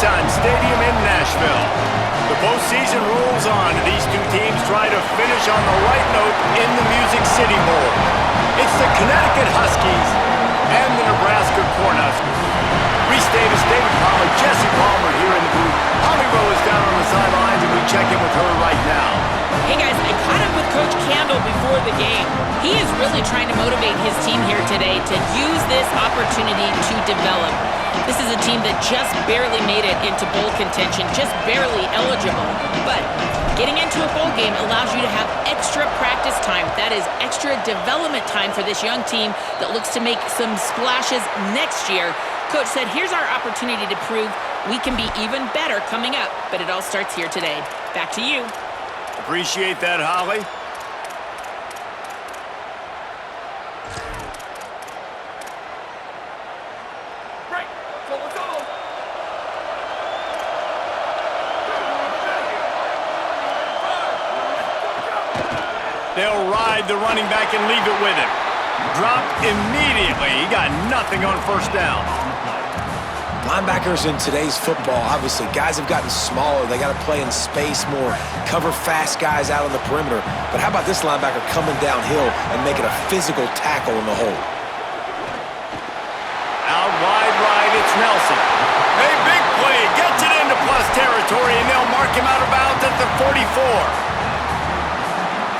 Nissan Stadium in Nashville. The postseason rolls on. These two teams try to finish on the right note in the Music City Bowl. It's the Connecticut Huskies and the Nebraska Cornhuskers. Reese Davis, David Pollard, Jesse Palmer here in the booth. Holly Rowe is down on the sidelines, and we check in with her right now. Hey guys, I caught up with Coach Candle before the game. He is really trying to motivate his team here today to use this opportunity to develop. This is a team that just barely made it into bowl contention, just barely eligible. But getting into a bowl game allows you to have extra practice time. That is extra development time for this young team that looks to make some splashes next year. Coach said, here's our opportunity to prove we can be even better coming up. But it all starts here today. Back to you. Appreciate that, Holly. They'll ride the running back and leave it with him. Drop immediately. He got nothing on first down. Linebackers in today's football, obviously, guys have gotten smaller. They got to play in space more, cover fast guys out on the perimeter. But how about this linebacker coming downhill and making a physical tackle in the hole? Out wide right, it's Nelson. A big play, gets it into plus territory, and they'll mark him out of bounds at the 44.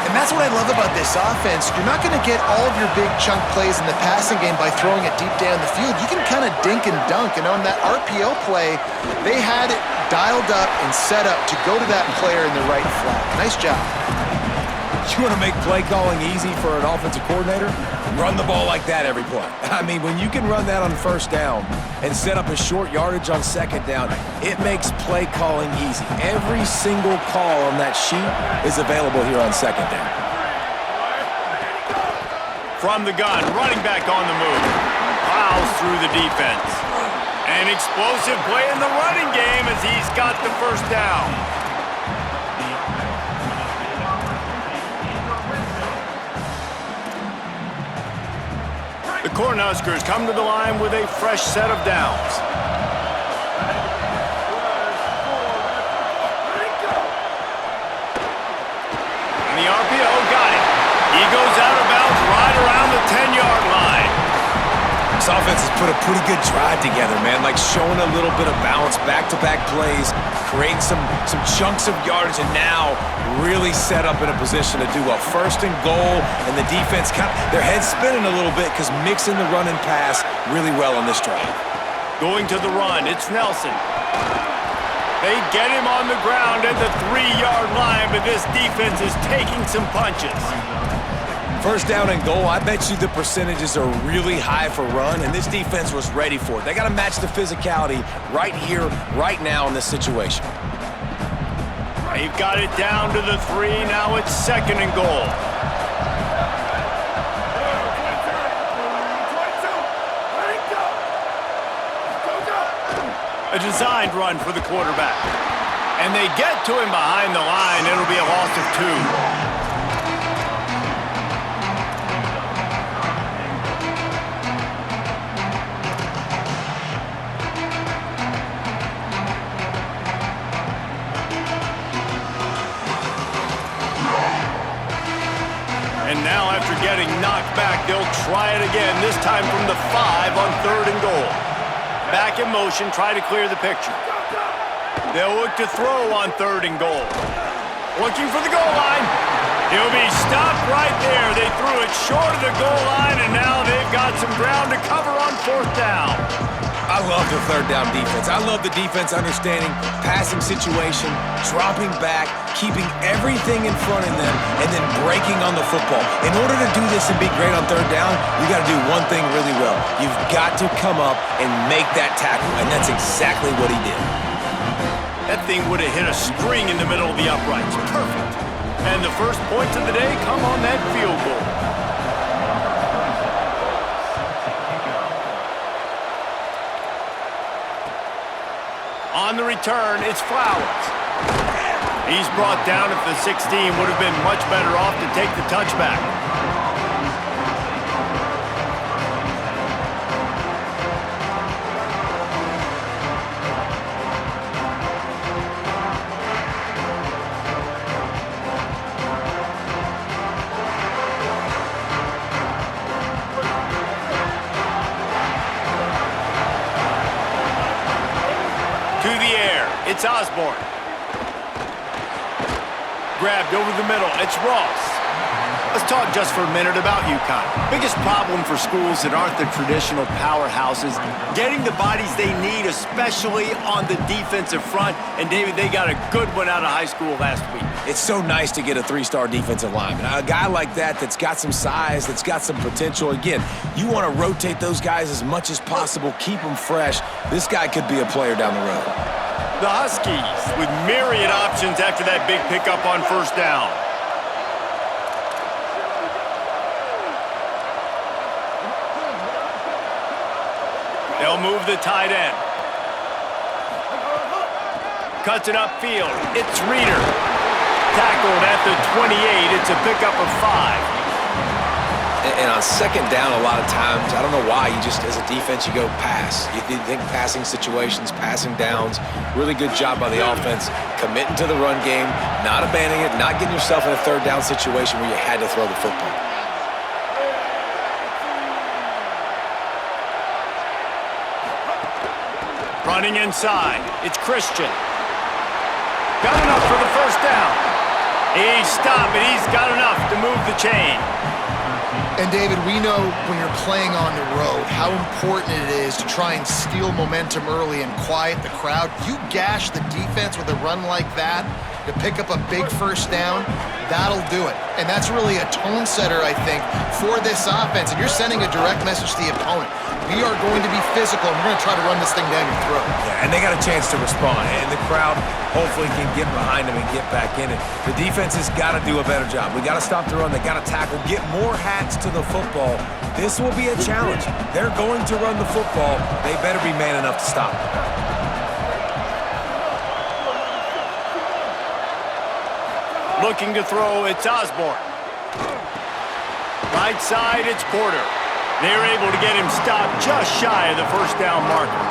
And that's what I love about this offense. You're not going to get all of your big chunk plays in the passing game by throwing it deep down the field. You can kind of dink and dunk. And on that RPO play, they had it dialed up and set up to go to that player in the right flat. Nice job. You want to make play calling easy for an offensive coordinator? Run the ball like that every play. I mean, when you can run that on first down and set up a short yardage on second down, it makes play calling easy. Every single call on that sheet is available here on second down. From the gun, running back on the move. Plows through the defense. An explosive play in the running game as he's got the first down. The Cornhuskers come to the line with a fresh set of downs. And the RPO got it. He goes out of bounds right around the 10-yard line. This offense has put a pretty good drive together, man. Like showing a little bit of balance, back-to-back plays, creating some chunks of yardage, and now really set up in a position to do a first and goal, and the defense their head's spinning a little bit because mixing the run and pass really well on this drive. Going to the run, it's Nelson. They get him on the ground at the 3-yard line, but this defense is taking some punches. First down and goal, I bet you the percentages are really high for run, and this defense was ready for it. They got to match the physicality right here, right now in this situation. They've got it down to the 3. Now it's second and goal. A designed run for the quarterback. And they get to him behind the line. It'll be a loss of 2. And now after getting knocked back, they'll try it again, this time from the 5 on third and goal. Back in motion, try to clear the picture. They'll look to throw on third and goal. Looking for the goal line. He'll be stopped right there. They threw it short of the goal line, and now they've got some ground to cover on fourth down. I love the third down defense. I love the defense understanding passing situation, dropping back, keeping everything in front of them, and then breaking on the football. In order to do this and be great on third down, you got to do one thing really well. You've got to come up and make that tackle, and that's exactly what he did. That thing would have hit a string in the middle of the uprights. Perfect. And the first points of the day come on that field goal. On the return, it's Flowers. He's brought down at the 16. Would have been much better off to take the touchback. It's Osborne. Grabbed over the middle. It's Ross. Let's talk just for a minute about UConn. Biggest problem for schools that aren't the traditional powerhouses, getting the bodies they need, especially on the defensive front. And, David, they got a good one out of high school last week. It's so nice to get a three-star defensive lineman. A guy like that's got some size, that's got some potential. Again, you want to rotate those guys as much as possible, keep them fresh. This guy could be a player down the road. The Huskies with myriad options after that big pickup on first down. They'll move the tight end. Cuts it upfield. It's Reeder. Tackled at the 28. It's a pickup of 5. And on second down, a lot of times, I don't know why, you just, as a defense, you go pass. You think passing situations, passing downs. Really good job by the offense, committing to the run game, not abandoning it, not getting yourself in a third down situation where you had to throw the football. Running inside. It's Christian. Got enough for the first down. He stopped it. He's got enough to move the chain. And, David, we know when you're playing on the road how important it is to try and steal momentum early and quiet the crowd. You gash the defense with a run like that to pick up a big first down, that'll do it. And that's really a tone setter, I think, for this offense. And you're sending a direct message to the opponent. We are going to be physical, and we're going to try to run this thing down your throat. Yeah, and they got a chance to respond, and the crowd hopefully can get behind them and get back in it. The defense has got to do a better job. We got to stop the run. They got to tackle, get more hats to the football. This will be a challenge. They're going to run the football. They better be man enough to stop it. Looking to throw, it's Osborne. Right side, it's Porter. They're able to get him stopped just shy of the first down marker.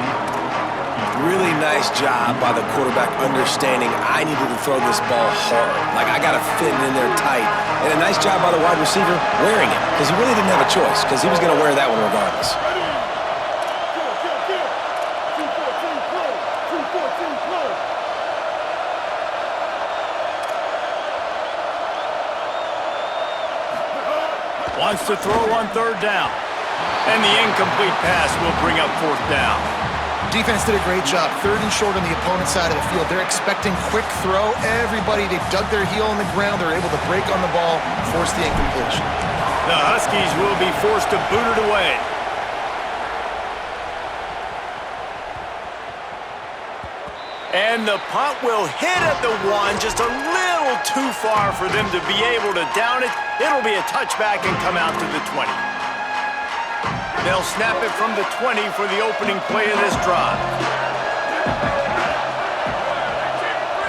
Really nice job by the quarterback understanding I needed to throw this ball hard. Like, I got to fit it in there tight. And a nice job by the wide receiver wearing it, because he really didn't have a choice, because he was going to wear that one regardless. Wants to throw on third down. And the incomplete pass will bring up fourth down. Defense did a great job. Third and short on the opponent's side of the field. They're expecting quick throw. Everybody, they dug their heel on the ground. They're able to break on the ball, force the incompletion. The Huskies will be forced to boot it away. And the punt will hit at the 1, just a little too far for them to be able to down it. It'll be a touchback and come out to the 20. They'll snap it from the 20 for the opening play of this drive.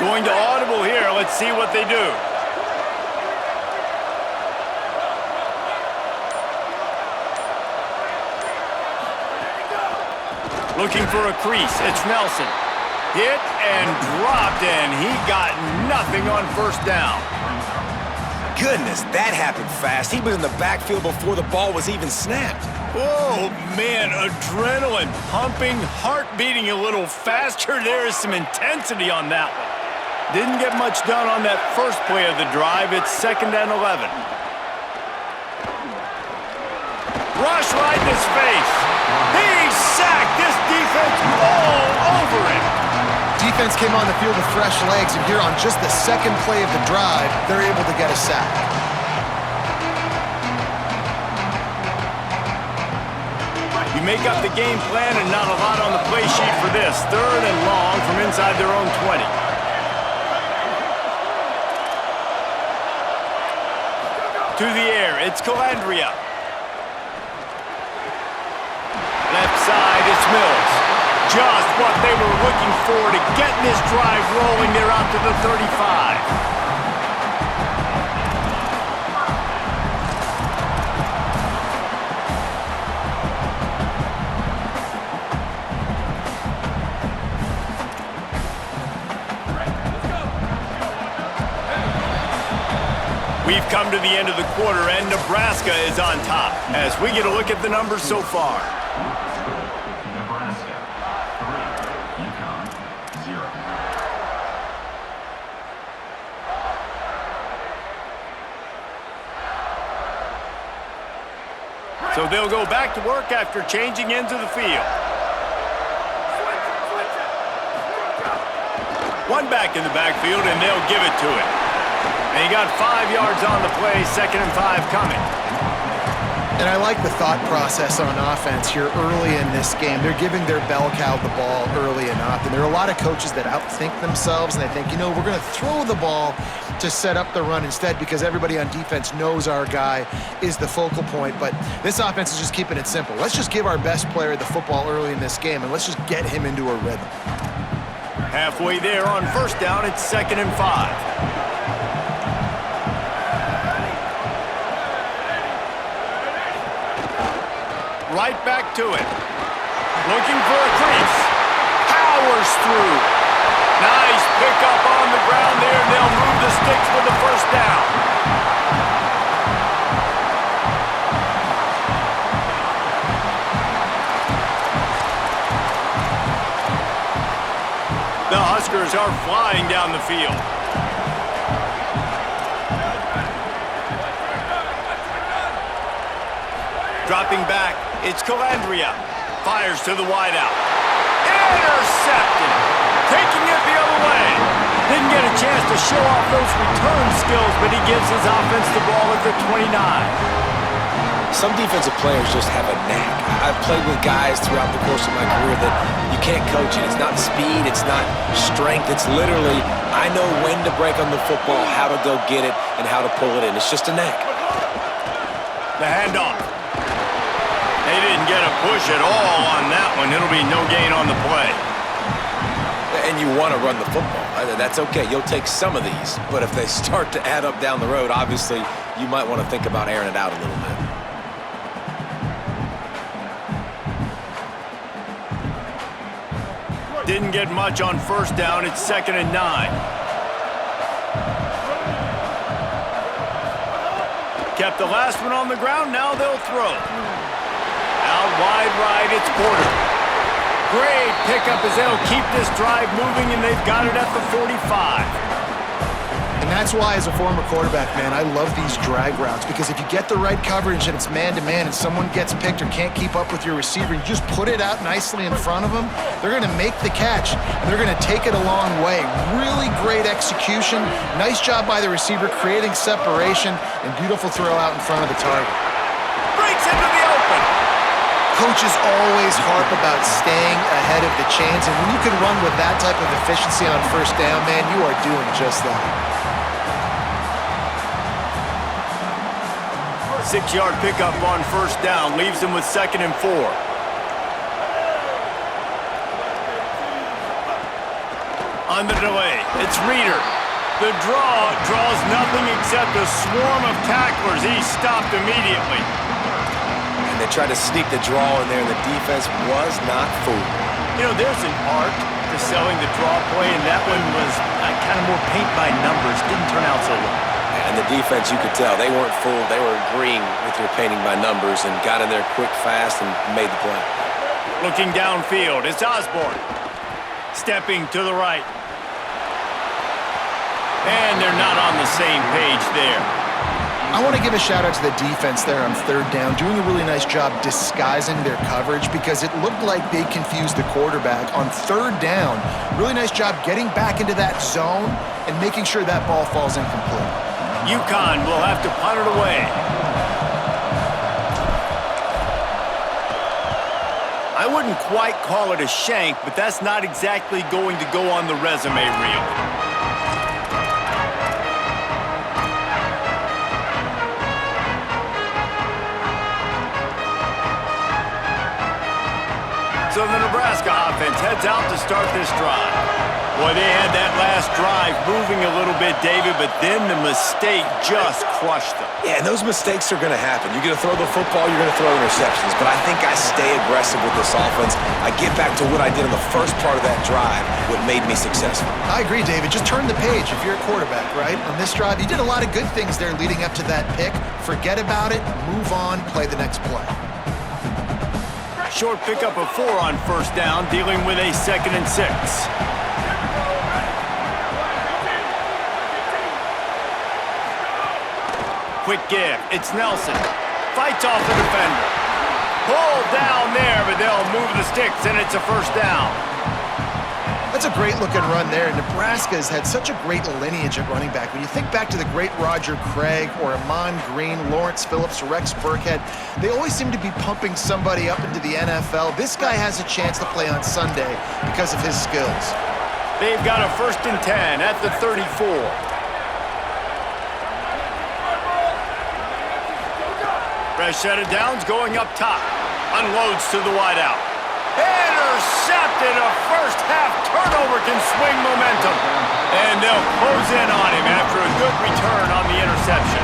Going to audible here. Let's see what they do. Looking for a crease. It's Nelson. Hit and dropped, and he got nothing on first down. Goodness, that happened fast. He was in the backfield before the ball was even snapped. Oh, man, adrenaline pumping, heart beating a little faster. There is some intensity on that one. Didn't get much done on that first play of the drive. It's 2nd and 11. Rush right in his face. He's sacked. This defense all over him. Defense came on the field with fresh legs, and here on just the second play of the drive, they're able to get a sack. You make up the game plan and not a lot on the play sheet for this. 3rd and long from inside their own 20. To the air, it's Calandria. Left side, it's Mills. Just what they were looking for to get this drive rolling. They're out to the 35. We've come to the end of the quarter, and Nebraska is on top as we get a look at the numbers so far. Nebraska 3, UConn 0. So they'll go back to work after changing ends of the field. One back in the backfield, and they'll give it to him. And he got 5 yards on the play, 2nd and 5 coming. And I like the thought process on offense here early in this game. They're giving their bell cow the ball early enough. And there are a lot of coaches that outthink themselves, and they think, you know, we're going to throw the ball to set up the run instead because everybody on defense knows our guy is the focal point. But this offense is just keeping it simple. Let's just give our best player the football early in this game, and let's just get him into a rhythm. Halfway there on 1st down, it's 2nd and 5. Right back to it. Looking for a crease. Powers through. Nice pickup on the ground there, and they'll move the sticks for the 1st down. The Huskers are flying down the field. Dropping back, it's Calandria. Fires to the wideout. Intercepted. Taking it the other way. Didn't get a chance to show off those return skills, but he gives his offense the ball at the 29. Some defensive players just have a knack. I've played with guys throughout the course of my career that you can't coach it. It's not speed, it's not strength. It's literally, I know when to break on the football, how to go get it, and how to pull it in. It's just a knack. The handoff. They didn't get a push at all on that one. It'll be no gain on the play. And you want to run the football. That's okay. You'll take some of these. But if they start to add up down the road, obviously, you might want to think about airing it out a little bit. Didn't get much on 1st down. It's 2nd and 9. Kept the last one on the ground. Now they'll throw. Out wide right, it's Porter. Great pickup as they'll keep this drive moving, and they've got it at the 45. And that's why, as a former quarterback, man, I love these drag routes, because if you get the right coverage and it's man-to-man and someone gets picked or can't keep up with your receiver, you just put it out nicely in front of them, they're going to make the catch, and they're going to take it a long way. Really great execution. Nice job by the receiver creating separation, and beautiful throw out in front of the target. Breaks into the open. Coaches always harp about staying ahead of the chains, and when you can run with that type of efficiency on 1st down, man, you are doing just that. 6-yard pickup on 1st down leaves them with 2nd and 4. On the delay, it's Reeder. The draw draws nothing except a swarm of tacklers. He's stopped immediately. And they tried to sneak the draw in there, and the defense was not fooled. You know, there's an art to selling the draw play, and that one was kind of more paint by numbers. Didn't turn out so well. And the defense, you could tell, they weren't fooled. They were agreeing with your painting by numbers and got in there quick, fast, and made the play. Looking downfield, it's Osborne. Stepping to the right. And they're not on the same page there. I want to give a shout out to the defense there on 3rd down, doing a really nice job disguising their coverage, because it looked like they confused the quarterback on 3rd down. Really nice job getting back into that zone and making sure that ball falls incomplete. UConn will have to punt it away. I wouldn't quite call it a shank, but that's not exactly going to go on the resume reel. So the Nebraska offense heads out to start this drive. Boy, they had that last drive moving a little bit, David, but then the mistake just crushed them. Yeah, and those mistakes are going to happen. You're going to throw the football, you're going to throw interceptions. But I think I stay aggressive with this offense. I get back to what I did in the first part of that drive, what made me successful. I agree, David. Just turn the page if you're a quarterback, right? On this drive, you did a lot of good things there leading up to that pick. Forget about it, move on, play the next play. Short pickup of 4 on 1st down, dealing with a 2nd and 6. Quick give. It's Nelson. Fights off the defender. Pulled down there, but they'll move the sticks, and it's a first down. That's a great-looking run there. Nebraska has had such a great lineage at running back. When you think back to the great Roger Craig or Amon Green, Lawrence Phillips, Rex Burkhead, they always seem to be pumping somebody up into the NFL. This guy has a chance to play on Sunday because of his skills. They've got a 1st and 10 at the 34. Fresh set of downs going up top. Unloads to the wideout. Intercepted. A first-half turnover can swing momentum. And they'll close in on him after a good return on the interception.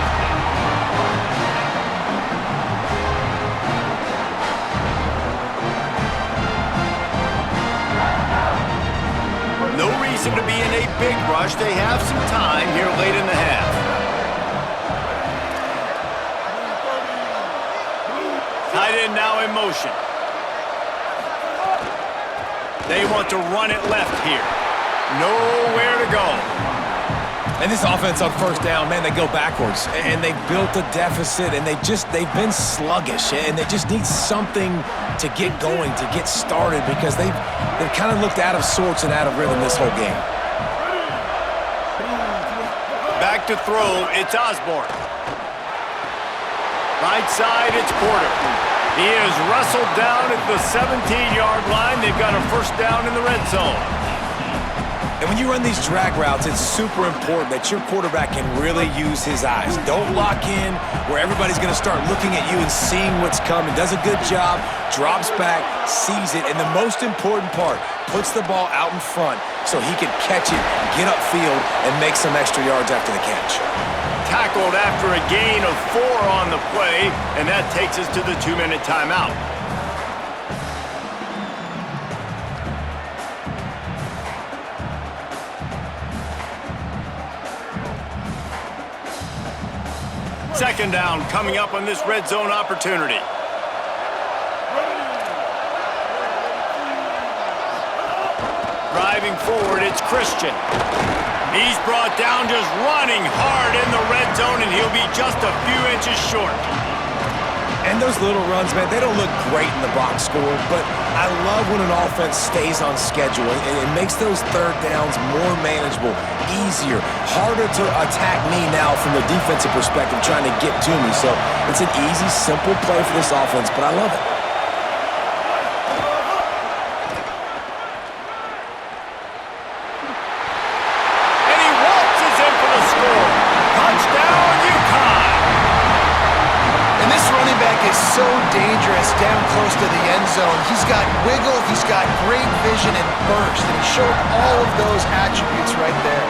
No reason to be in a big rush. They have some time here late in the half. Tight end now in motion. They want to run it left here. Nowhere to go. And this offense on first down, man, they go backwards. And they've built a deficit, and they've been sluggish. And they just need something to get going, to get started, because they've kind of looked out of sorts and out of rhythm this whole game. Back to throw, it's Osborne. Right side, it's Porter. He is wrestled down at the 17-yard line. They've got a first down in the red zone. And when you run these drag routes, it's super important that your quarterback can really use his eyes. Don't lock in where everybody's going to start looking at you and seeing what's coming. Does a good job, drops back, sees it, and the most important part, puts the ball out in front so he can catch it, get upfield, and make some extra yards after the catch. Tackled after a gain of 4 on the play, and that takes us to the 2-minute timeout. Second down coming up on this red zone opportunity. Driving forward, it's Christian. He's brought down just running hard in the red zone, and he'll be just a few inches short. And those little runs, man, they don't look great in the box score, but I love when an offense stays on schedule, and it makes those third downs more manageable, easier, harder to attack me now from the defensive perspective trying to get to me. So it's an easy, simple play for this offense, but I love it. So dangerous down close to the end zone. He's got wiggle, he's got great vision and burst, and he showed all of those attributes right there.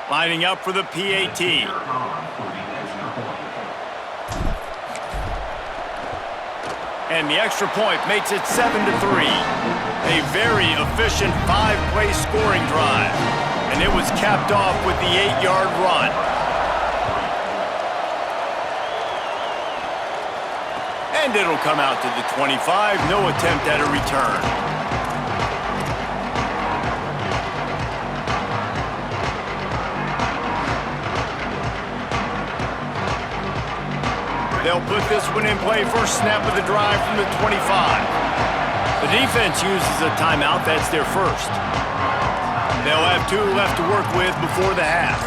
Lining up for the PAT. And the extra point makes it 7-3. A very efficient 5-play scoring drive. And it was capped off with the 8-yard run. And it'll come out to the 25. No attempt at a return. They'll put this one in play. First snap of the drive from the 25. The defense uses a timeout. That's their first. They'll have 2 left to work with before the half.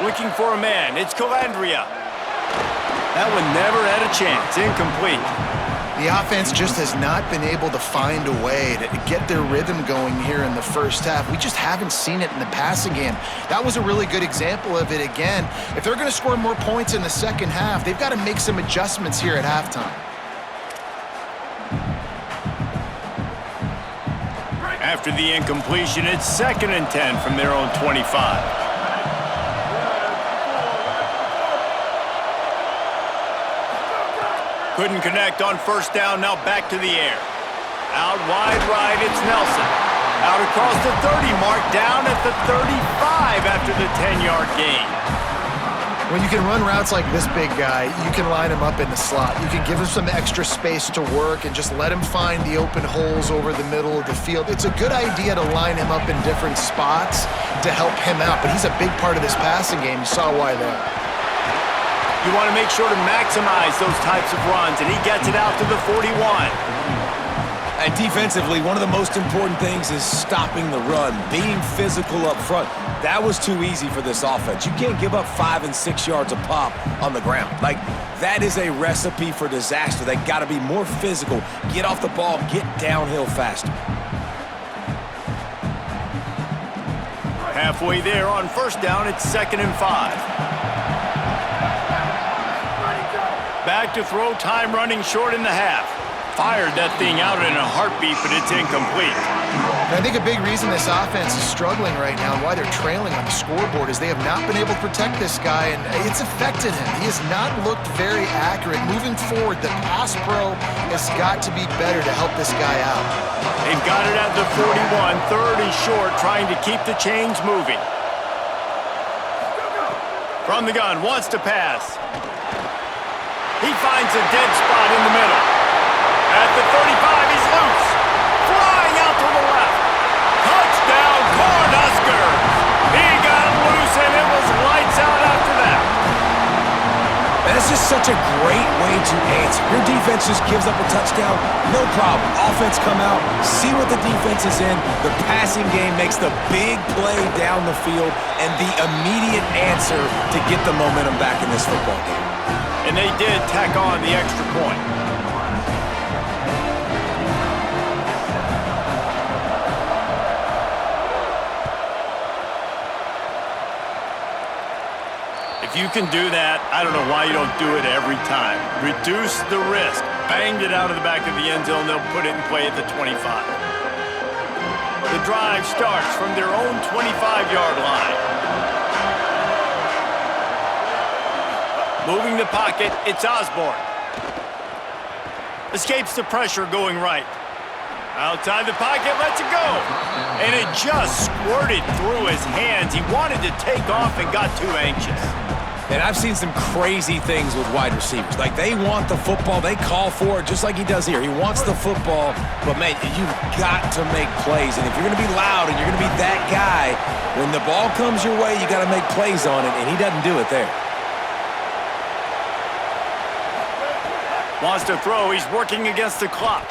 Looking for a man. It's Calandria. That one never had a chance. Incomplete. The offense just has not been able to find a way to get their rhythm going here in the first half. We just haven't seen it in the passing game. That was a really good example of it again. If they're going to score more points in the second half, they've got to make some adjustments here at halftime. After the incompletion, it's 2nd and 10 from their own 25. Couldn't connect on first down, now back to the air. Out wide right, it's Nelson. Out across the 30 mark, down at the 35 after the 10-yard gain. When you can run routes like this big guy, you can line him up in the slot. You can give him some extra space to work and just let him find the open holes over the middle of the field. It's a good idea to line him up in different spots to help him out, but he's a big part of this passing game. You saw why there. You want to make sure to maximize those types of runs, and he gets it out to the 41. And defensively, one of the most important things is stopping the run, being physical up front. That was too easy for this offense. You can't give up 5 and 6 yards a pop on the ground. Like, that is a recipe for disaster. They got to be more physical, get off the ball, get downhill faster. Halfway there on first down, it's 2nd and 5. Back to throw, time running short in the half. Fired that thing out in a heartbeat, but it's incomplete. And I think a big reason this offense is struggling right now and why they're trailing on the scoreboard is they have not been able to protect this guy, and it's affected him. He has not looked very accurate. Moving forward, the pass pro has got to be better to help this guy out. They've got it at the 41, 3rd and short, trying to keep the chains moving. From the gun, wants to pass. He finds a dead spot in the middle. At the 35, he's loose. Flying out to the left. Touchdown, Cornhuskers. He got loose, and it was lights out after that. That's just such a great way to answer. Your defense just gives up a touchdown, no problem. Offense come out, see what the defense is in. The passing game makes the big play down the field and the immediate answer to get the momentum back in this football game. And they did tack on the extra point. If you can do that, I don't know why you don't do it every time. Reduce the risk. Banged it out of the back of the end zone. They'll put it in play at the 25. The drive starts from their own 25-yard line. Moving the pocket, it's Osborne. Escapes the pressure going right. Outside the pocket, lets it go. And it just squirted through his hands. He wanted to take off and got too anxious. And I've seen some crazy things with wide receivers. Like, they want the football. They call for it just like he does here. He wants the football, but, man, you've got to make plays. And if you're going to be loud and you're going to be that guy, when the ball comes your way, you got to make plays on it, and he doesn't do it there. Wants to throw. He's working against the clock.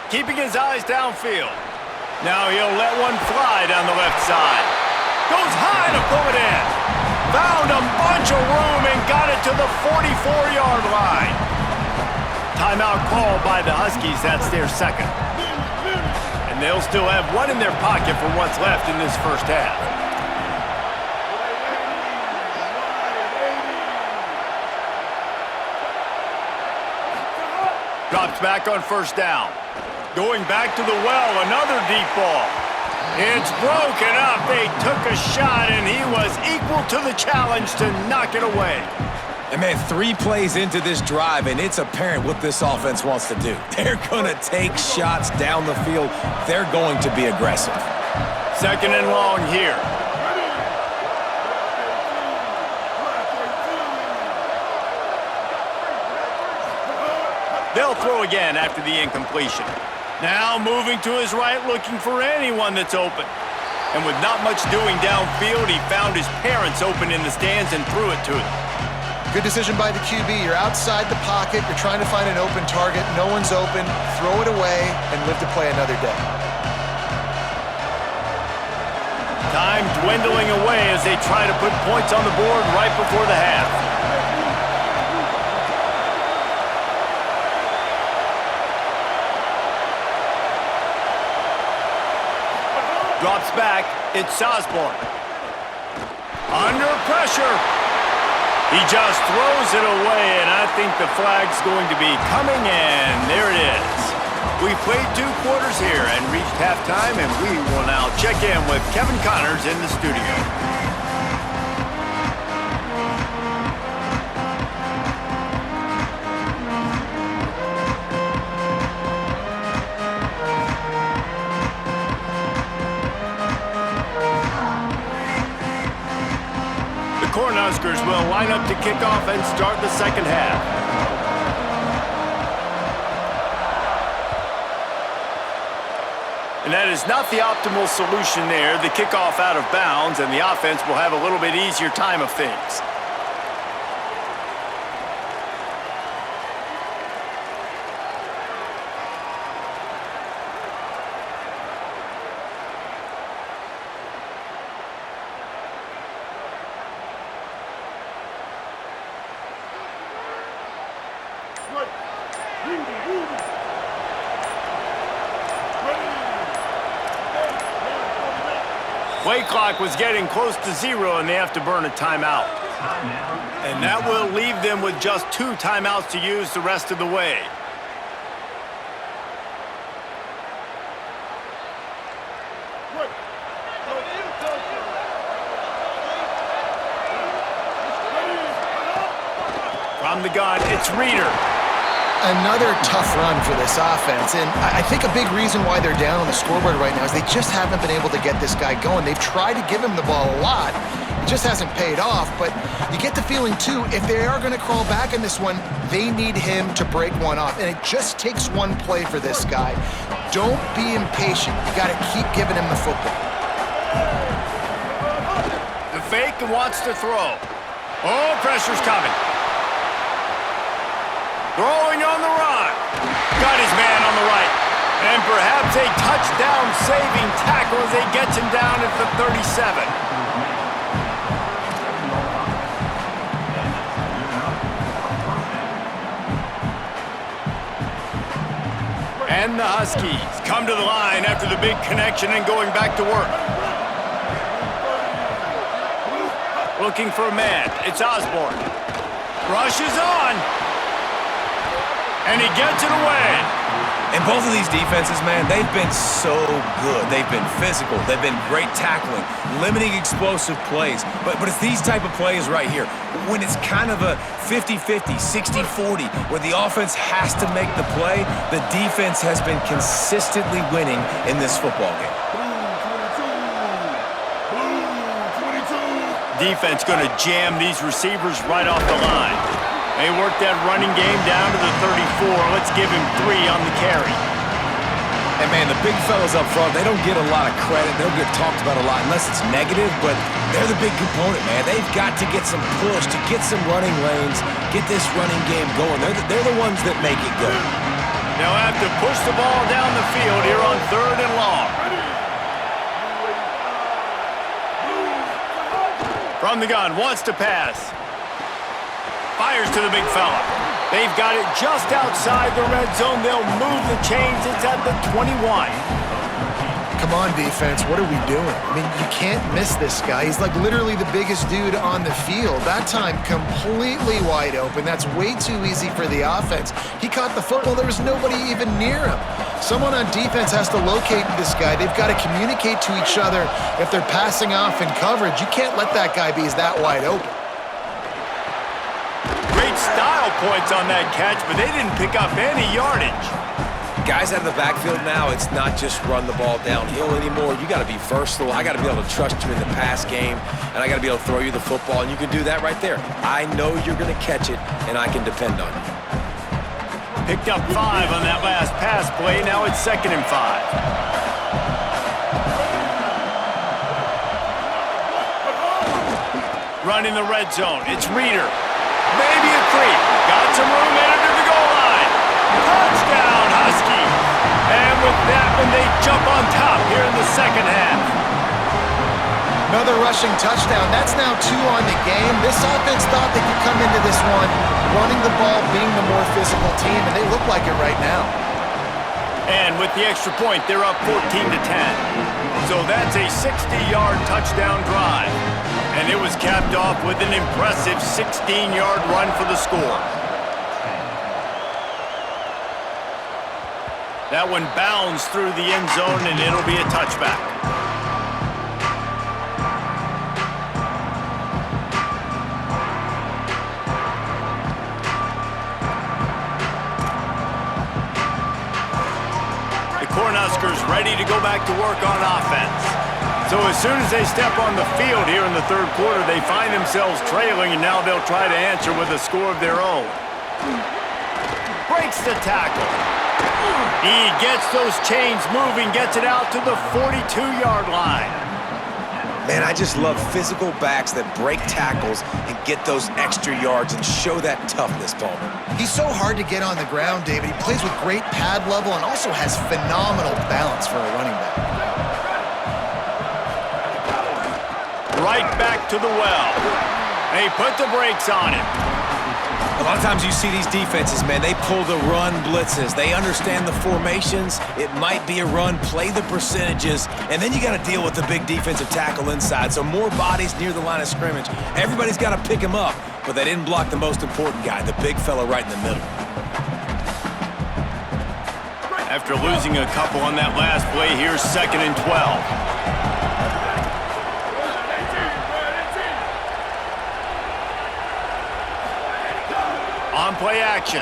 Keeping his eyes downfield. Now he'll let one fly down the left side. Goes high to pull it in. Found a bunch of room and got it to the 44-yard line. Timeout called by the Huskies. That's their 2nd. And they'll still have one in their pocket for what's left in this first half. Drops back on first down. Going back to the well, another deep ball. It's broken up. They took a shot, and he was equal to the challenge to knock it away. And, man, 3 plays into this drive, and it's apparent what this offense wants to do. They're going to take shots down the field. They're going to be aggressive. 2nd and long here. They'll throw again after the incompletion. Now moving to his right, looking for anyone that's open. And with not much doing downfield, he found his parents open in the stands and threw it to them. Good decision by the QB. You're outside the pocket. You're trying to find an open target. No one's open. Throw it away and live to play another day. Time dwindling away as they try to put points on the board right before the half. Drops back, it's Osborne. Under pressure. He just throws it away, and I think the flag's going to be coming, and there it is. We've played 2 quarters here and reached halftime, and we will now check in with Kevin Connors in the studio. Cornhuskers will line up to kick off and start the second half. And that is not the optimal solution there. The kickoff out of bounds, and the offense will have a little bit easier time of things. Play clock was getting close to 0, and they have to burn a timeout. And that will leave them with just 2 timeouts to use the rest of the way. From the gun, it's Reeder. Another tough run for this offense, and I think a big reason why they're down on the scoreboard right now is they just haven't been able to get this guy going. They've tried to give him the ball a lot. It just hasn't paid off, but you get the feeling, too, if they are going to crawl back in this one, they need him to break one off, and it just takes one play for this guy. Don't be impatient. You got to keep giving him the football. The fake wants to throw. Oh, pressure's coming. Throwing on the run. Got his man on the right. And perhaps a touchdown-saving tackle as he gets him down at the 37. And the Huskies come to the line after the big connection and going back to work. Looking for a man. It's Osborne. Rush is on. And he gets it away. And both of these defenses, man, they've been so good. They've been physical. They've been great tackling, limiting explosive plays. But it's these type of plays right here, when it's kind of a 50-50, 60-40, where the offense has to make the play, the defense has been consistently winning in this football game. Defense going to jam these receivers right off the line. They work that running game down to the 34. Let's give him 3 on the carry. And, man, the big fellas up front, they don't get a lot of credit. They don't get talked about a lot unless it's negative, but they're the big component, man. They've got to get some push, to get some running lanes, get this running game going. They're the ones that make it go. They'll have to push the ball down the field here on 3rd and long. From the gun, wants to pass. Fires to the big fella. They've got it just outside the red zone. They'll move the chains. It's at the 21. Come on, defense. What are we doing? I mean, you can't miss this guy. He's like literally the biggest dude on the field. That time, completely wide open. That's way too easy for the offense. He caught the football. There was nobody even near him. Someone on defense has to locate this guy. They've got to communicate to each other if they're passing off in coverage. You can't let that guy be that wide open. Great style points on that catch, but they didn't pick up any yardage. Guys out of the backfield now, it's not just run the ball downhill anymore. You got to be versatile. I got to be able to trust you in the pass game, and I got to be able to throw you the football, and you can do that right there. I know you're going to catch it, and I can depend on you. Picked up 5 on that last pass play. Now it's 2nd and 5. Run in the red zone. It's Reeder. Maybe a 3. Got some room headed to the goal line. Touchdown, Huskies. And with that one, they jump on top here in the second half. Another rushing touchdown. That's now 2 on the game. This offense thought they could come into this one running the ball, being the more physical team, and they look like it right now. And with the extra point, they're up 14-10. So that's a 60-yard touchdown drive. And it was capped off with an impressive 16-yard run for the score. That one bounds through the end zone, and it'll be a touchback. The Cornhuskers ready to go back to work on offense. So as soon as they step on the field here in the third quarter, they find themselves trailing, and now they'll try to answer with a score of their own. Breaks the tackle. He gets those chains moving, gets it out to the 42-yard line. Man, I just love physical backs that break tackles and get those extra yards and show that toughness, Palmer. He's so hard to get on the ground, David. He plays with great pad level and also has phenomenal balance for a running back. Right back to the well. They put the brakes on it. A lot of times you see these defenses, man, they pull the run blitzes. They understand the formations. It might be a run, play the percentages, and then you got to deal with the big defensive tackle inside. So more bodies near the line of scrimmage. Everybody's got to pick him up, but they didn't block the most important guy, the big fella right in the middle. After losing a couple on that last play, here's 2nd and 12. On play action.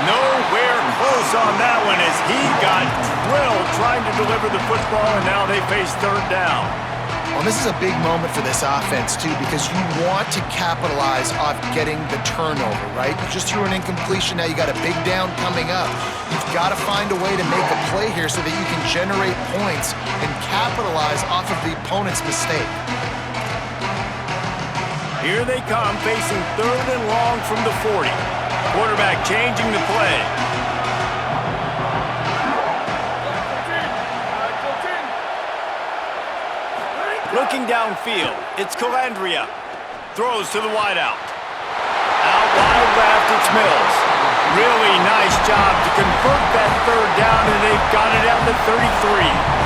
Nowhere close on that one as he got drilled trying to deliver the football, and now they face 3rd down. Well, this is a big moment for this offense, too, because you want to capitalize off getting the turnover, right? You just threw an incompletion. Now you got a big down coming up. You've got to find a way to make a play here so that you can generate points and capitalize off of the opponent's mistake. Here they come, facing 3rd and long from the 40. Quarterback changing the play. Looking downfield, it's Calandria. Throws to the wideout. Out wide left, it's Mills. Really nice job to convert that 3rd down, and they've got it out to 33.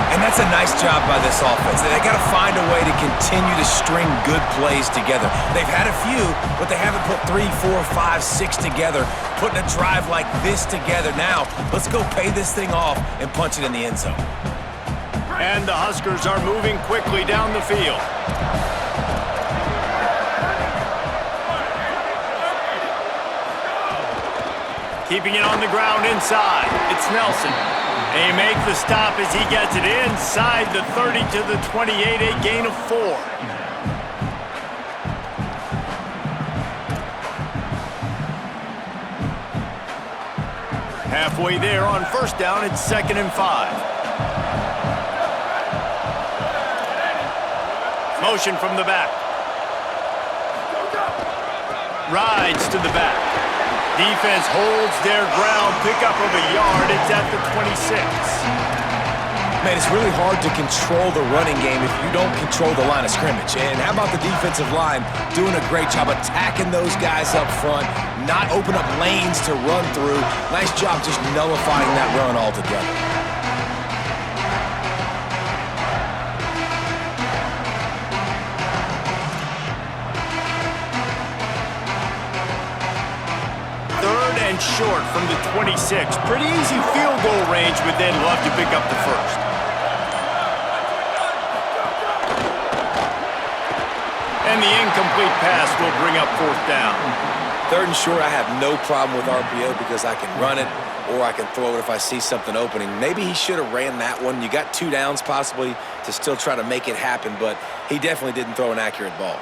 And that's a nice job by this offense. They got to find a way to continue to string good plays together. They've had a few, but they haven't put 3, 4, 5, 6 together, putting a drive like this together. Now, let's go pay this thing off and punch it in the end zone. And the Huskers are moving quickly down the field. Keeping it on the ground inside, it's Nelson. They make the stop as he gets it inside the 30 to the 28, a gain of 4. Halfway there on 1st down, it's 2nd and 5. Motion from the back. Rides to the back. Defense holds their ground, pickup of a yard. It's at the 26. Man, it's really hard to control the running game if you don't control the line of scrimmage. And how about the defensive line doing a great job attacking those guys up front, not open up lanes to run through. Nice job just nullifying that run altogether. Short from the 26. Pretty easy field goal range, but they'd love to pick up the 1st. And the incomplete pass will bring up 4th down. 3rd and short, I have no problem with RPO because I can run it or I can throw it if I see something opening. Maybe he should have ran that one. You got 2 downs possibly to still try to make it happen, but he definitely didn't throw an accurate ball.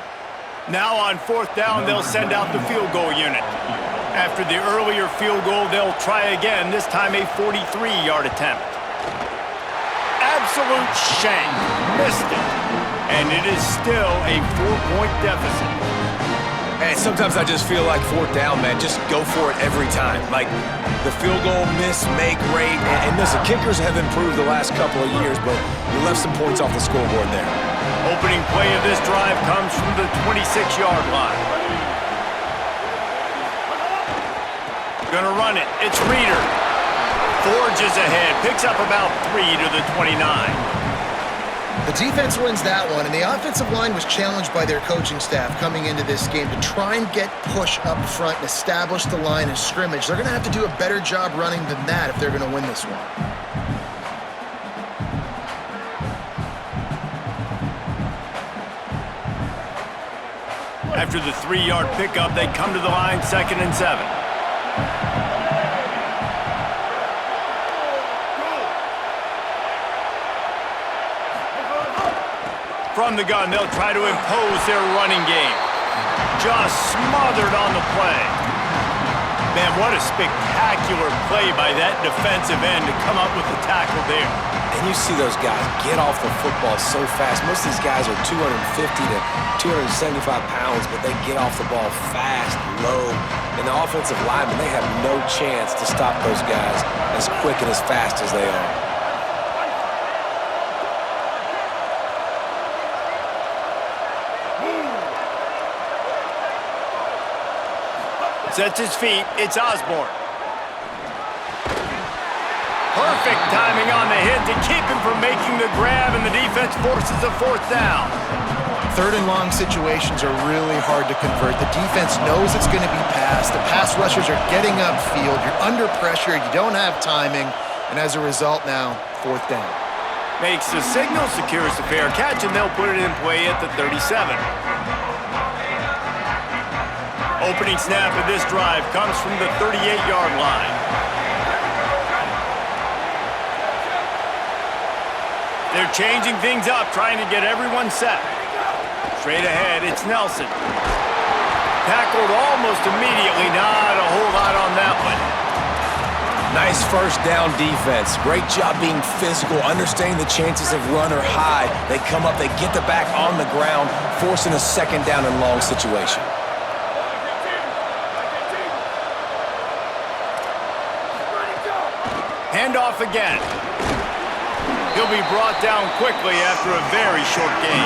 Now on 4th down, they'll send out the field goal unit. After the earlier field goal, they'll try again, this time a 43-yard attempt. Absolute shank. Missed it. And it is still a 4-point deficit. And sometimes I just feel like 4th down, man. Just go for it every time. Like the field goal miss, make rate. And listen, kickers have improved the last couple of years, but you left some points off the scoreboard there. Opening play of this drive comes from the 26-yard line. Gonna run it. It's Reeder. Forges ahead. Picks up about 3 to the 29. The defense wins that one, and the offensive line was challenged by their coaching staff coming into this game to try and get push up front and establish the line of scrimmage. They're going to have to do a better job running than that if they're going to win this one. After the 3-yard pickup, they come to the line, 2nd and 7. From the gun, they'll try to impose their running game. Just smothered on the play. Man, what a spectacular play by that defensive end to come up with the tackle there. And you see those guys get off the football so fast. Most of these guys are 250 to 275 pounds, but they get off the ball fast, low. And the offensive linemen, they have no chance to stop those guys as quick and as fast as they are. Sets his feet, it's Osborne. Perfect timing on the hit to keep him from making the grab, and the defense forces a fourth down. Third and long situations are really hard to convert. The defense knows it's going to be passed. The pass rushers are getting upfield. You're under pressure. You don't have timing. And as a result now, fourth down. Makes the signal, secures the fair catch, and they'll put it in play at the 37. Opening snap of this drive comes from the 38-yard line. They're changing things up, trying to get everyone set. Straight ahead, it's Nelson. Tackled almost immediately, not a whole lot on that one. Nice first down defense. Great job being physical, understanding the chances of run or high. They come up, they get the back on the ground, forcing a second down and long situation. Handoff again. He'll be brought down quickly after a very short gain.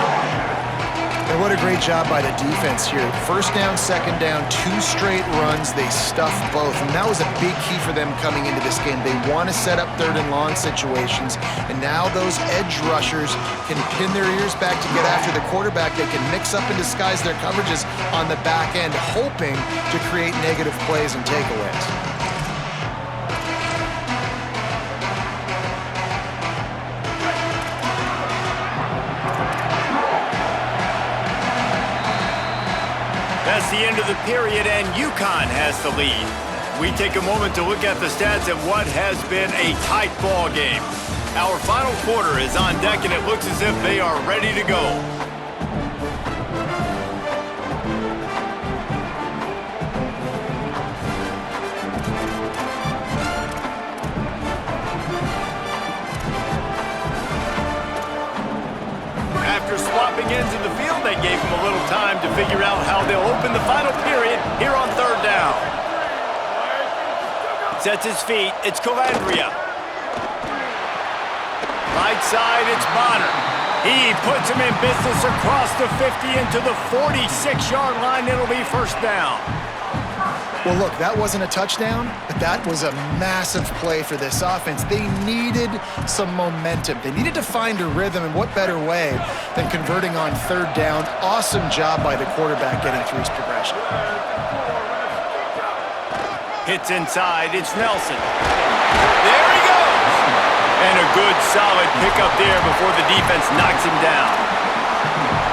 And what a great job by the defense here. First down, second down, 2 straight runs. They stuffed both, and that was a big key for them coming into this game. They want to set up third and long situations, and now those edge rushers can pin their ears back to get after the quarterback. They can mix up and disguise their coverages on the back end, hoping to create negative plays and takeaways. That's the end of the period, and UConn has the lead. We take a moment to look at the stats of what has been a tight ball game. Our final quarter is on deck, and it looks as if they are ready to go. After swapping ends in the field, they gave him a little time to figure out how they'll open the final period here on third down. Sets his feet, it's Calandria. Right side, it's Bonner. He puts him in business across the 50 into the 46-yard line. It'll be first down. Well, look, that wasn't a touchdown, but that was a massive play for this offense. They needed some momentum. They needed to find a rhythm, and what better way than converting on third down. Awesome job by the quarterback getting through his progression. Hits inside, it's Nelson. There he goes! And a good, solid pickup there before the defense knocks him down.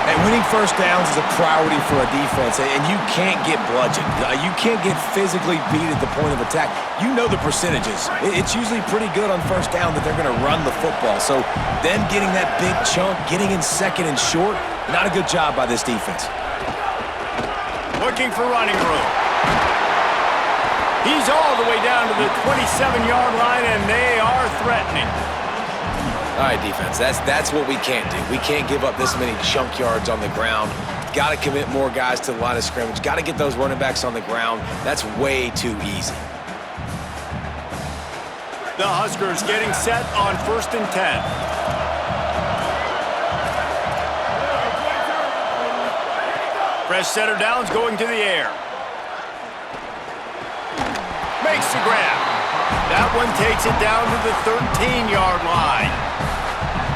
And winning first downs is a priority for a defense, and you can't get bludgeoned. You can't get physically beat at the point of attack. You know the percentages. It's usually pretty good on first down that they're going to run the football. So them getting that big chunk, getting in second and short, not a good job by this defense. Looking for running room. He's all the way down to the 27-yard line, and they are threatening. All right, defense, that's what we can't do. We can't give up this many chunk yards on the ground. Got to commit more guys to the line of scrimmage. Got to get those running backs on the ground. That's way too easy. The Huskers getting set on 1st and 10. Fresh setter downs going to the air. Makes the grab. That one takes it down to the 13-yard line.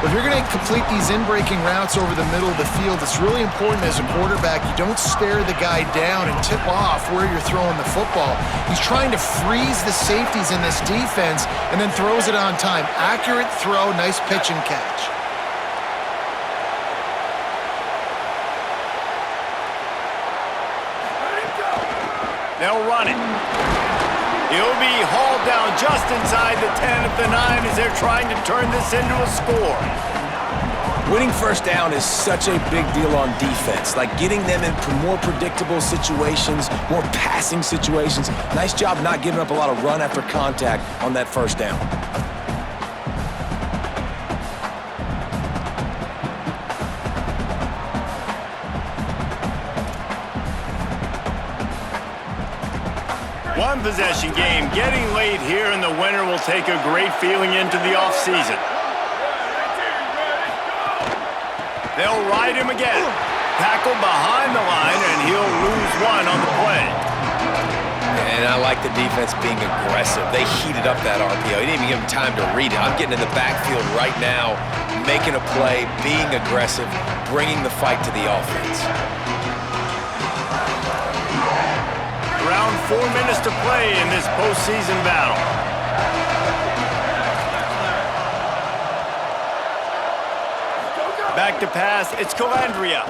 If you're going to complete these in-breaking routes over the middle of the field, it's really important as a quarterback you don't stare the guy down and tip off where you're throwing the football. He's trying to freeze the safeties in this defense and then throws it on time. Accurate throw, nice pitch and catch. They'll run it. He'll be hauled down just inside the 10 at the 9 as they're trying to turn this into a score. Winning first down is such a big deal on defense, like getting them in more predictable situations, more passing situations. Nice job not giving up a lot of run after contact on that first down. One possession game. Getting late here, and the winner will take a great feeling into the offseason. They'll ride him again. Tackle behind the line, and he'll lose one on the play. And I like the defense being aggressive. They heated up that RPO. He didn't even give him time to read it. I'm getting in the backfield right now, making a play, being aggressive, bringing the fight to the offense. Around 4 minutes to play in this postseason battle. Back to pass, it's Calandria.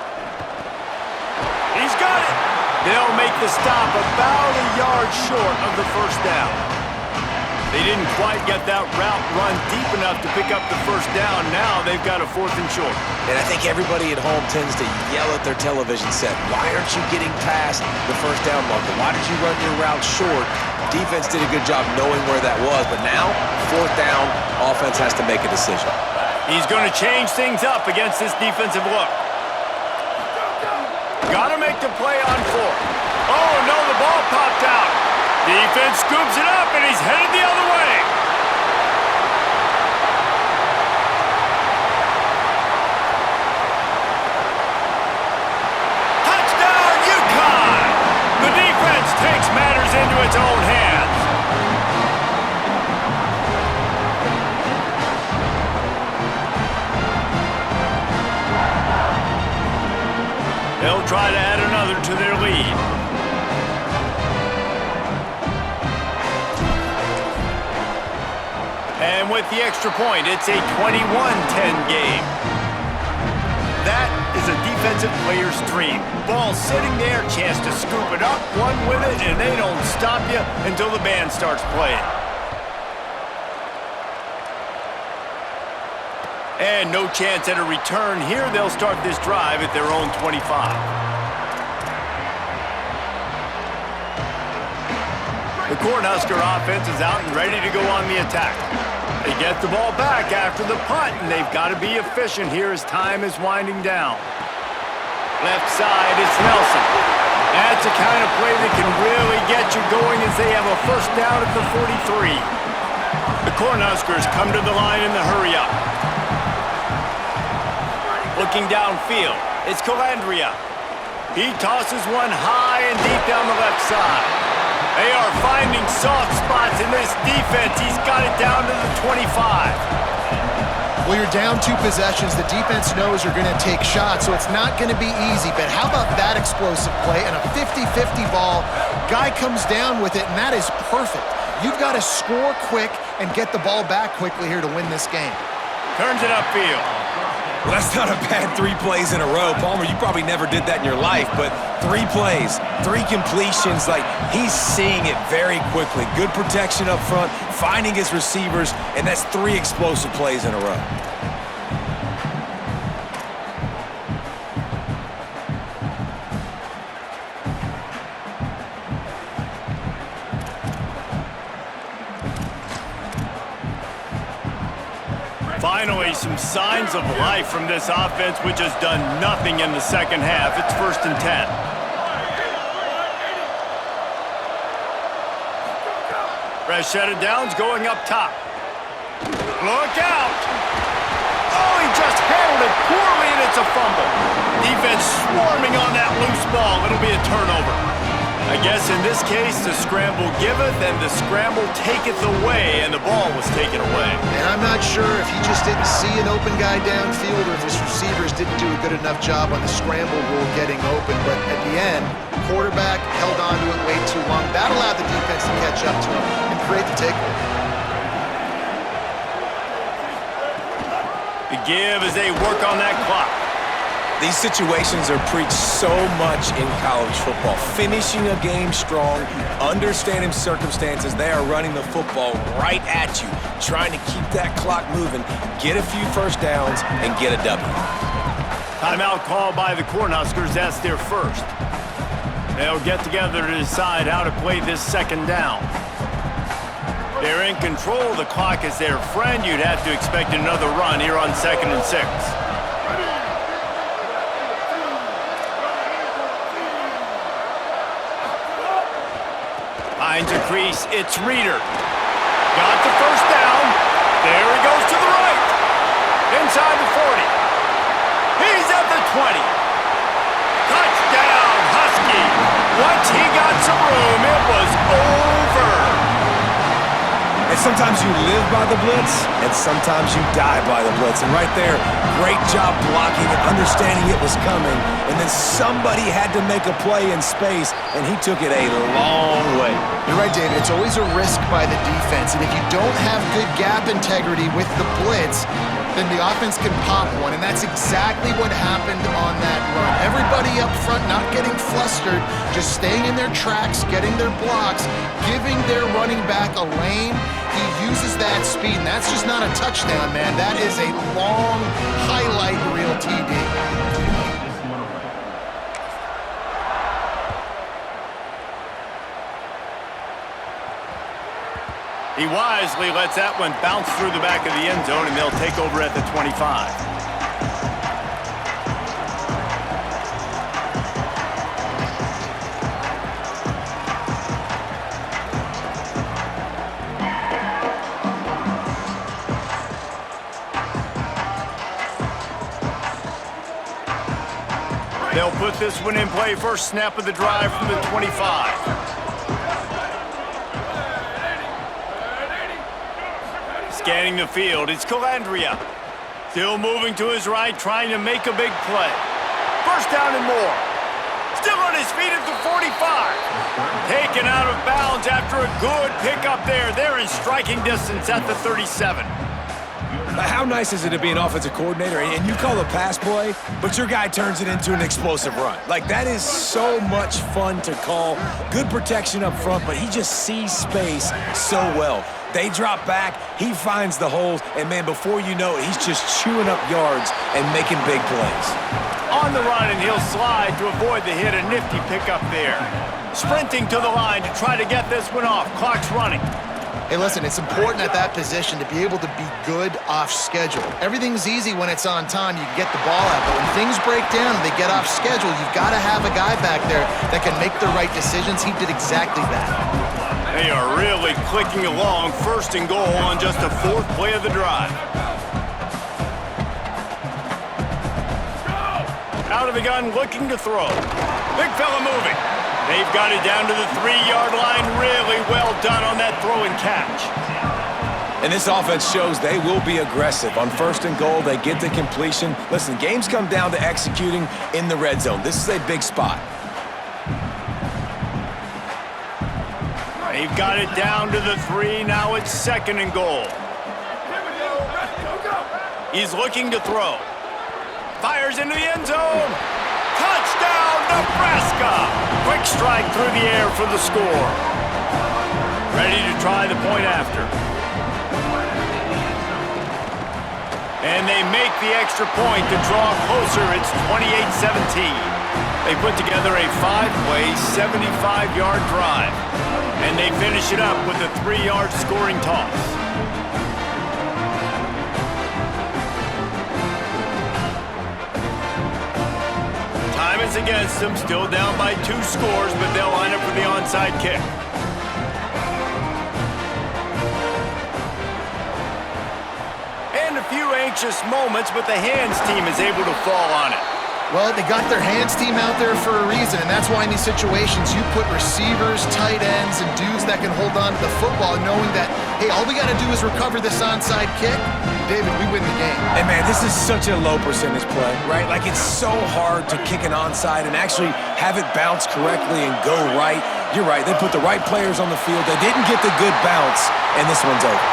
He's got it. They'll make the stop about a yard short of the first down. They didn't quite get that route run deep enough to pick up the first down. Now they've got a 4th and short. And I think everybody at home tends to yell at their television set, why aren't you getting past the first down marker? Why did you run your route short? Defense did a good job knowing where that was, but now, 4th down, offense has to make a decision. He's going to change things up against this defensive look. Got to make the play on 4th. Oh, no, the ball popped out. Defense scoops it up, and he's headed the other way. Touchdown, UConn! The defense takes matters into its own hands. They'll try to add another to their lead. And with the extra point, it's a 21-10 game. That is a defensive player's dream. Ball sitting there, chance to scoop it up, run with it, and they don't stop you until the band starts playing. And no chance at a return here. They'll start this drive at their own 25. The Cornhusker offense is out and ready to go on the attack. They get the ball back after the punt, and they've got to be efficient here as time is winding down. Left side, it's Nelson. That's the kind of play that can really get you going as they have a first down at the 43. The Cornhuskers come to the line in the hurry-up. Looking downfield, it's Calandria. He tosses one high and deep down the left side. They are finding soft spots in this defense. He's got it down to the 25. Well, you're down 2 possessions. The defense knows you're going to take shots, so it's not going to be easy. But how about that explosive play and a 50-50 ball? Guy comes down with it, and that is perfect. You've got to score quick and get the ball back quickly here to win this game. Turns it upfield. Well, that's not a bad 3 plays in a row. Palmer, you probably never did that in your life, but 3 plays, 3 completions, like he's seeing it very quickly. Good protection up front, finding his receivers, and that's 3 explosive plays in a row. Finally, some signs of life from this offense, which has done nothing in the second half. It's 1st and 10. Fresh set of downs going up top. Look out! Oh, he just handled it poorly, and it's a fumble. Defense swarming on that loose ball. It'll be a turnover. I guess in this case, the scramble giveth and the scramble taketh away, and the ball was taken away. And I'm not sure if he just didn't see an open guy downfield or if his receivers didn't do a good enough job on the scramble rule getting open. But at the end, quarterback held on to it way too long. That allowed the defense to catch up to him and create the takeaway. The give as they work on that clock. These situations are preached so much in college football. Finishing a game strong, understanding circumstances. They are running the football right at you, trying to keep that clock moving, get a few first downs, and get a W. Timeout called by the Cornhuskers. That's their first. They'll get together to decide how to play this second down. They're in control. The clock is their friend. You'd have to expect another run here on 2nd and 6. Finds a crease. It's Reeder. Got the first down. There he goes to the right. Inside the 40. He's at the 20. Touchdown, Husky. Once he got some room, it was over. And sometimes you live by the blitz, and sometimes you die by the blitz. And right there, great job blocking and understanding it was coming. And then somebody had to make a play in space, and he took it a long way. You're right, David. It's always a risk by the defense. And if you don't have good gap integrity with the blitz, then the offense can pop one, and that's exactly what happened on that run. Everybody up front not getting flustered, just staying in their tracks, getting their blocks, giving their running back a lane. He uses that speed, and that's just not a touchdown, man. That is a long highlight reel TD. He wisely lets that one bounce through the back of the end zone, and they'll take over at the 25. They'll put this one in play. First snap of the drive from the 25. Scanning the field, it's Calandria. Still moving to his right, trying to make a big play. First down and more. Still on his feet at the 45. Taken out of bounds after a good pickup there. They're in striking distance at the 37. How nice is it to be an offensive coordinator and you call a pass play, but your guy turns it into an explosive run? Like, that is so much fun to call. Good protection up front, but he just sees space so well. They drop back, he finds the holes, and man, before you know it, he's just chewing up yards and making big plays. On the run, and he'll slide to avoid the hit. A nifty pickup there. Sprinting to the line to try to get this one off. Clock's running. Hey, listen, it's important at that position to be able to be good off schedule. Everything's easy when it's on time. You can get the ball out, but when things break down and they get off schedule, you've got to have a guy back there that can make the right decisions. He did exactly that. They are really clicking along. First and goal on just the 4th play of the drive. Out of the gun, looking to throw. Big fella moving. They've got it down to the 3-yard line. Really well done on that throw and catch. And this offense shows they will be aggressive. On first and goal, they get the completion. Listen, games come down to executing in the red zone. This is a big spot. They've got it down to the 3. Now it's 2nd and goal. He's looking to throw. Fires into the end zone. Touchdown, Nebraska! Quick strike through the air for the score. Ready to try the point after. And they make the extra point to draw closer. It's 28-17. They put together a 5-play, 75-yard drive. And they finish it up with a 3-yard scoring toss. Time is against them, still down by 2 scores, but they'll line up for the onside kick. And a few anxious moments, but the hands team is able to fall on it. Well, they got their hands team out there for a reason, and that's why in these situations you put receivers, tight ends, and dudes that can hold on to the football, knowing that, hey, all we got to do is recover this onside kick. David, we win the game. And man, this is such a low percentage play, right? Like, it's so hard to kick an onside and actually have it bounce correctly and go right. You're right, they put the right players on the field. They didn't get the good bounce, and this one's over.